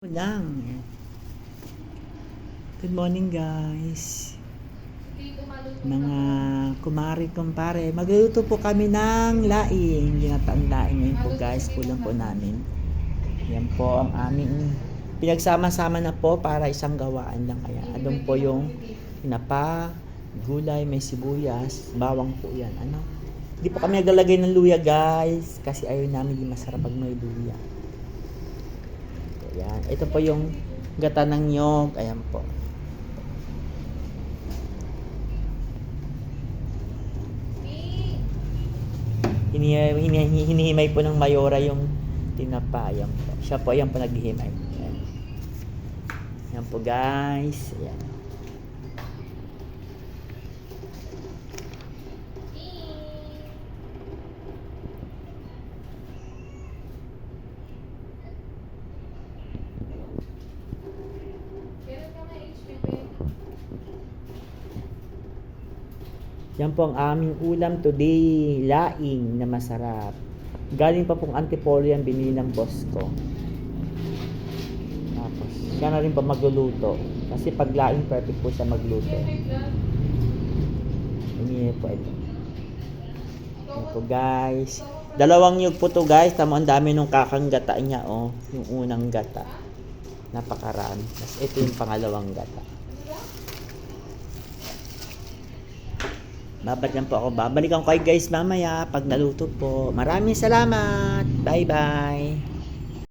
Lang. Good morning guys. Mga kumari kumpare, magluluto po kami ng laing, ginataang laing ngayon po guys, kulang po namin. Yan po ang aming pinagsama-sama na po para isang gawaan lang, kaya doon po yung tinapa, gulay, may sibuyas, bawang po yan. Hindi po kami naglalagay ng luya guys, kasi ayaw namin, di masarap pag may luya. Ayan. Ito po yung gata ng nyog. Ayan po. Hinihimay po ng mayora yung tinapa. Ayan po. Siya po ayan po naghihimay. Ayan. Ayan po guys. Ayan. Yan po ang aming ulam today, laing na masarap. Galing pa pong Antipolo yan, binili ng boss ko. Tapos, siya na rin pa magluluto. Kasi pag laing, perfect po siya magluto. Hindi po ito. Yan po guys. Dalawang nyug po to guys. Tama, ang dami nung kakang gata niya, oh. Yung unang gata. Napakarami. Tapos ito yung pangalawang gata. Babalikan po ako. Babalikan ko kayo guys mamaya pag naluto po. Maraming salamat. Bye bye.